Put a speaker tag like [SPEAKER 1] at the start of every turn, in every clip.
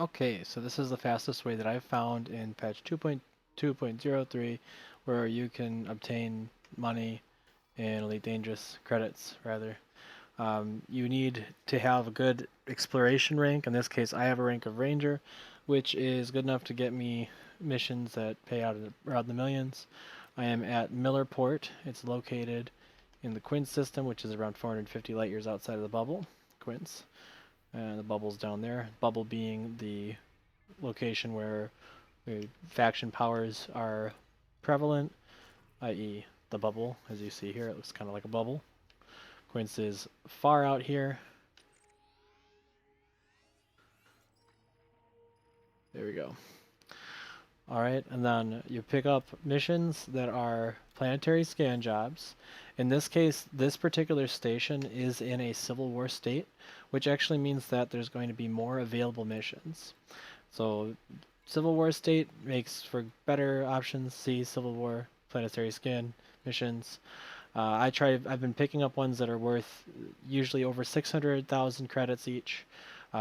[SPEAKER 1] Okay, so this is the fastest way that I've found in patch 2.2.03 where you can obtain money and Elite Dangerous credits, rather. You need to have a good exploration rank. In this case, I have a rank of Ranger, which is good enough to get me missions that pay out around the millions. I am at Millerport. It's located in the Quince system, which is around 450 light years outside of the bubble, Quince. And the bubble's down there. Bubble being the location where the faction powers are prevalent, i.e. the bubble. As you see here, it looks kind of like a bubble. Quince is far out here. There we go. All right, and then you pick up missions that are planetary scan jobs. In this case, this particular station is in a Civil War state, which actually means that there's going to be more available missions. So Civil War state makes for better options. See Civil War planetary scan missions. I've been picking up ones that are worth usually over 600,000 credits each.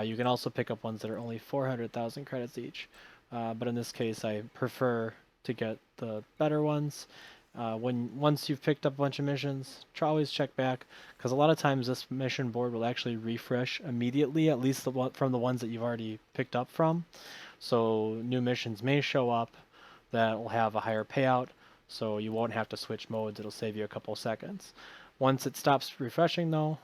[SPEAKER 1] You can also pick up ones that are only 400,000 credits each. But in this case, I prefer to get the better ones. Once you've picked up a bunch of missions, always check back, because a lot of times this mission board will actually refresh immediately, at least from the ones that you've already picked up from. So new missions may show up that will have a higher payout, so you won't have to switch modes. It'll save you a couple seconds. Once it stops refreshing though,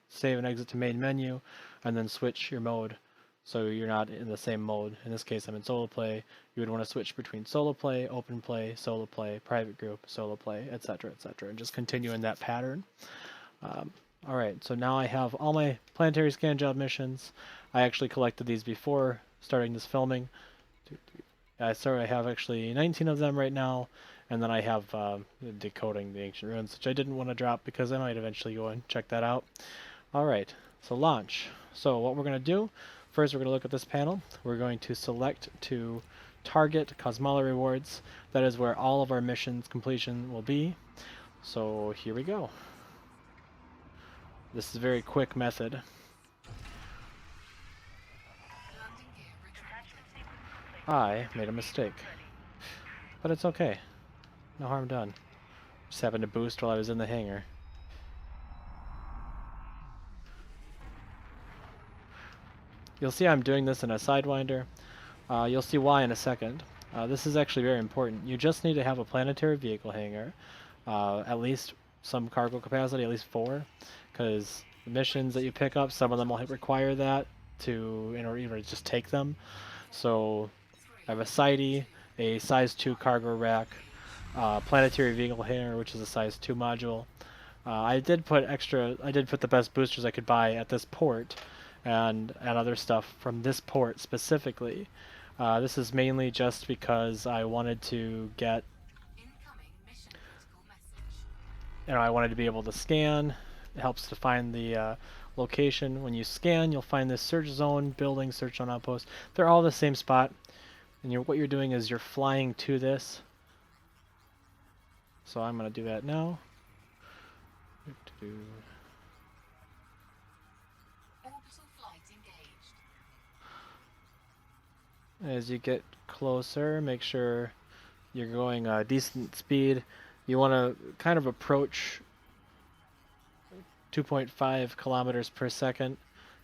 [SPEAKER 1] save and exit to main menu, and then switch your mode so you're not in the same mode. In this case, I'm in solo play. You would want to switch between solo play, open play, solo play, private group, solo play, etc., and just continue in that pattern. All right, so now I have all my planetary scan job missions. I actually collected these before starting this filming. I have actually 19 of them right now, and then I have decoding the ancient ruins, which I didn't want to drop because I might eventually go and check that out. All right, so launch. So what we're going to do, first we're going to look at this panel. We're going to select to target Cosmala rewards. That is where all of our missions completion will be. So here we go. This is a very quick method. I made a mistake, but it's okay. No harm done. Just happened to boost while I was in the hangar. You'll see I'm doing this in a Sidewinder. You'll see why in a second. This is actually very important. You just need to have a planetary vehicle hangar, at least some cargo capacity, at least 4, because the missions that you pick up, some of them will require that in order to just take them. So I have a SIDE, a size 2 cargo rack, planetary vehicle hangar, which is a size 2 module. I did put the best boosters I could buy at this port, and other stuff from this port specifically. This is mainly just because I wanted to get, I wanted to be able to scan. It helps to find the location. When you scan, you'll find this search zone, building, search zone outpost. They're all the same spot. And what you're doing is you're flying to this. So I'm going to do that now. As you get closer, make sure you're going a decent speed. You want to kind of approach 2.5 kilometers per second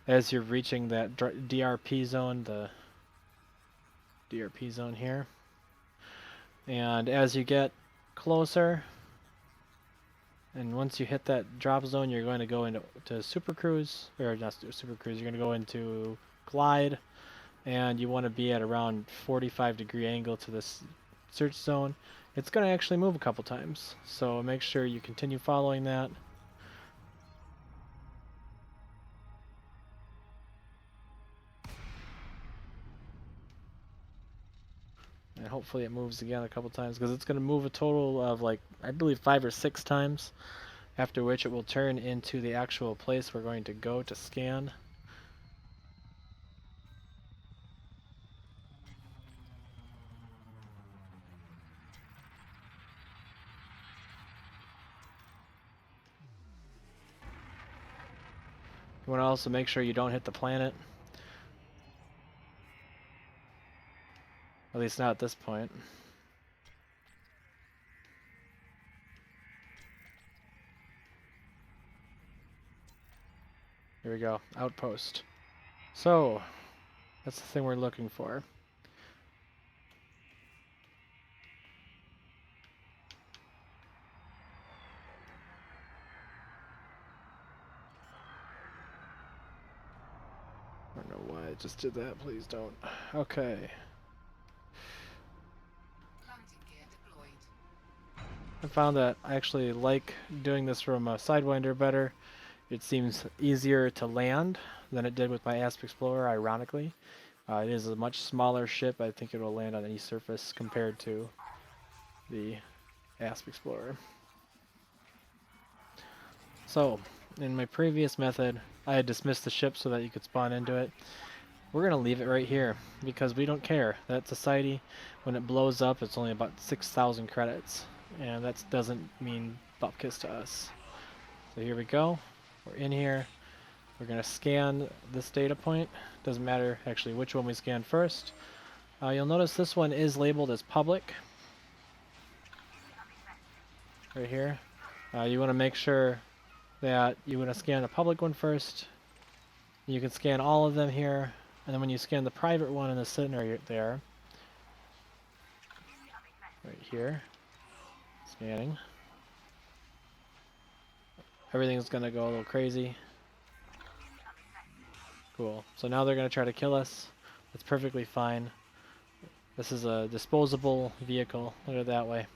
[SPEAKER 1] as you're reaching that DRP zone, the DRP zone here. And as you get closer, and once you hit that drop zone, you're going to go into Super Cruise, or not Super Cruise, you're going to go into Glide, and you want to be at around 45-degree angle to this search zone. It's going to actually move a couple times, so make sure you continue following that. And hopefully it moves again a couple times, because it's going to move a total of, like, I believe 5 or 6 times, after which it will turn into the actual place we're going to go to scan. You want to also make sure you don't hit the planet. At least not at this point. Here we go. Outpost. So, that's the thing we're looking for. I don't know why I just did that. Please don't. Okay. I found that I actually like doing this from a Sidewinder better. It seems easier to land than it did with my Asp Explorer, ironically. It is a much smaller ship. I think it will land on any surface compared to the Asp Explorer. So, in my previous method, I had dismissed the ship so that you could spawn into it. We're going to leave it right here because we don't care. That society, when it blows up, it's only about 6,000 credits. And that doesn't mean bupkis to us. So here we go. We're in here. We're going to scan this data point. Doesn't matter actually which one we scan first. You'll notice this one is labeled as public. Right here. You want to make sure that you want to scan the public one first. You can scan all of them here. And then when you scan the private one in the center there, right here, scanning. Everything's going to go a little crazy. Cool. So now they're going to try to kill us. That's perfectly fine. This is a disposable vehicle. Look at it that way.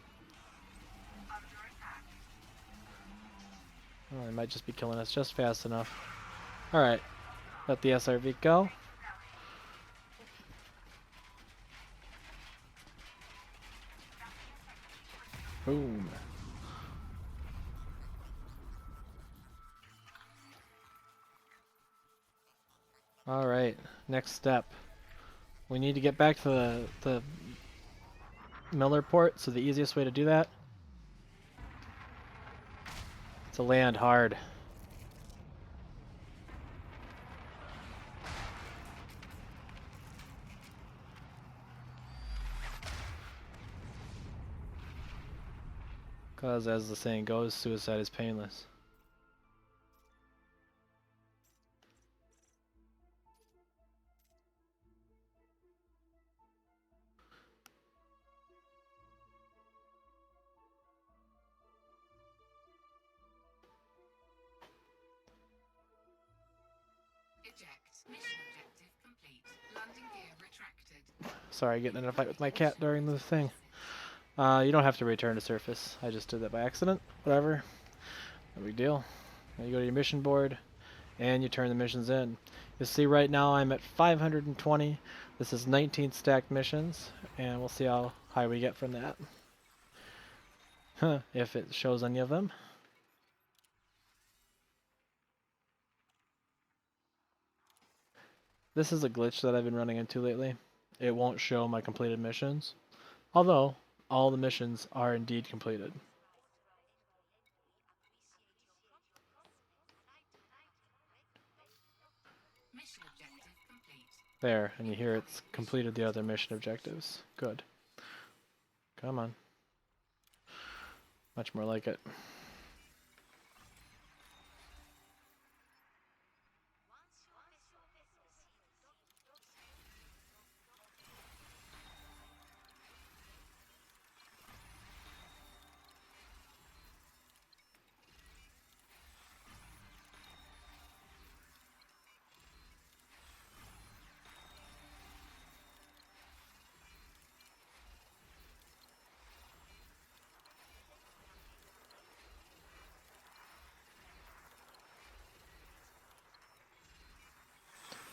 [SPEAKER 1] Oh, they might just be killing us just fast enough. Alright. Let the SRV go. Boom. Alright. Next step. We need to get back to the Millerport, so the easiest way to do that is to land hard. Because, as the saying goes, suicide is painless. Sorry, getting in a fight with my cat during the thing. You don't have to return to surface. I just did that by accident. Whatever. No big deal. Now you go to your mission board, and you turn the missions in. You see right now I'm at 520. This is 19 stacked missions, and we'll see how high we get from that. If it shows any of them. This is a glitch that I've been running into lately. It won't show my completed missions, although all the missions are indeed completed. There, and you hear it's completed the other mission objectives. Good. Come on. Much more like it.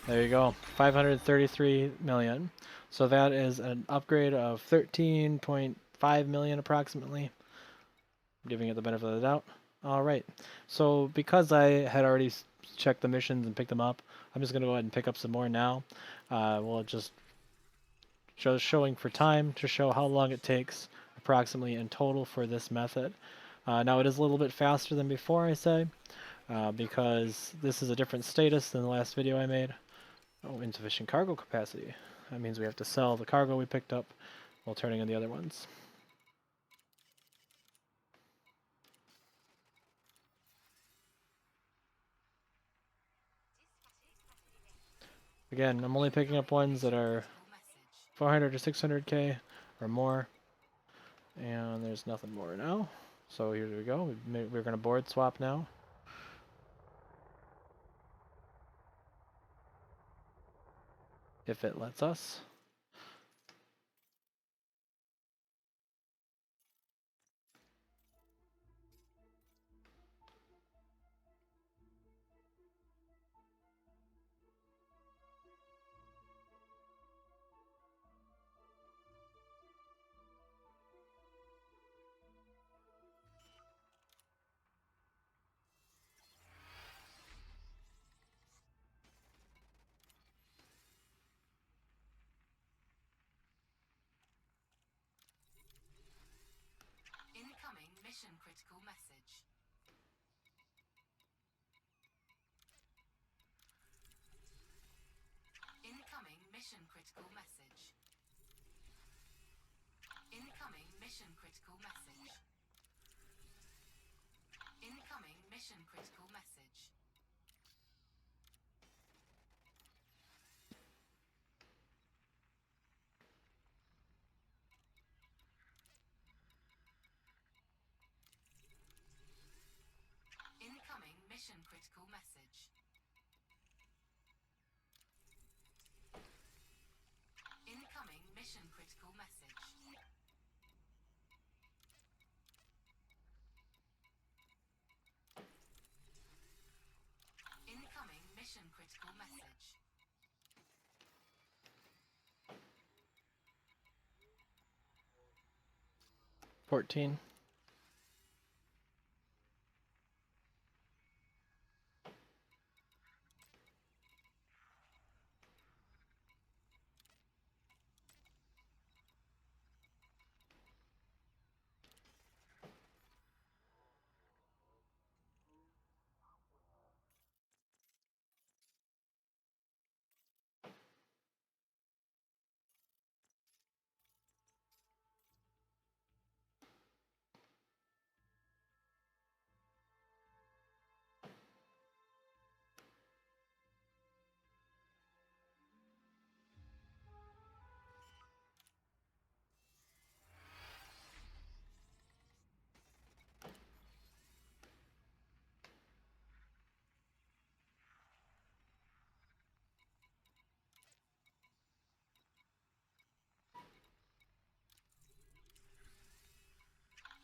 [SPEAKER 1] There you go, 533 million. So that is an upgrade of 13.5 million approximately. I'm giving it the benefit of the doubt. All right. So because I had already checked the missions and picked them up, I'm just going to go ahead and pick up some more now. We'll just showing for time to show how long it takes approximately in total for this method. Now it is a little bit faster than before, I say, because this is a different status than the last video I made. Oh, insufficient cargo capacity. That means we have to sell the cargo we picked up while turning in the other ones. Again, I'm only picking up ones that are 400 to 600k or more, and there's nothing more now. So here we go. We're going to board swap now. If it lets us.
[SPEAKER 2] Incoming mission critical message. Incoming mission critical message. Incoming mission critical message. Incoming mission critical message. Incoming mission critical message. Incoming mission critical message. Incoming mission critical message.
[SPEAKER 1] $14.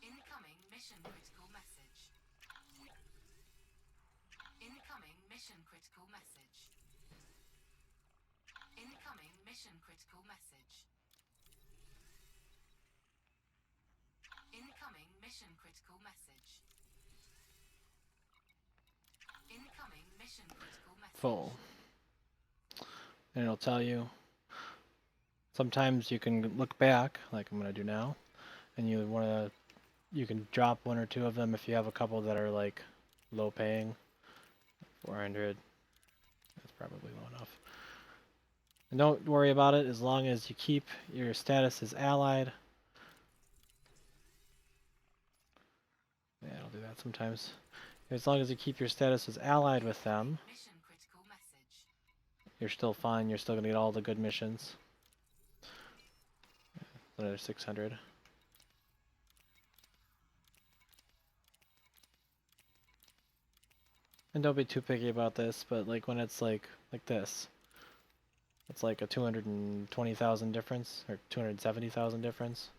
[SPEAKER 2] Incoming mission critical message. Incoming mission critical message. Incoming mission critical message. Incoming mission critical message. Incoming mission critical message.
[SPEAKER 1] Full. And it'll tell you. Sometimes you can look back, like I'm going to do now, and you can drop one or two of them if you have a couple that are like low paying. 400. That's probably low enough. And don't worry about it as long as you keep your status as allied. Yeah, I'll do that sometimes. As long as you keep your status as allied with them,
[SPEAKER 2] Mission critical message.
[SPEAKER 1] you're still fine. You're still going to get all the good missions. Another 600. And don't be too picky about this, but like when it's like this, it's like a 220,000 difference or 270,000 difference.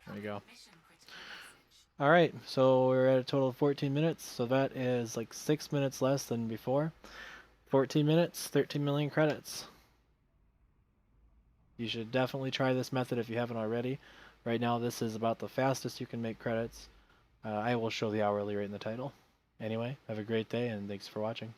[SPEAKER 1] There you go.
[SPEAKER 2] Mission critical message.
[SPEAKER 1] All right, so we're at a total of 14 minutes. So that is like 6 minutes less than before. 14 minutes, 13 million credits. You should definitely try this method if you haven't already. Right now, this is about the fastest you can make credits. I will show the hourly rate in the title. Anyway, have a great day and thanks for watching.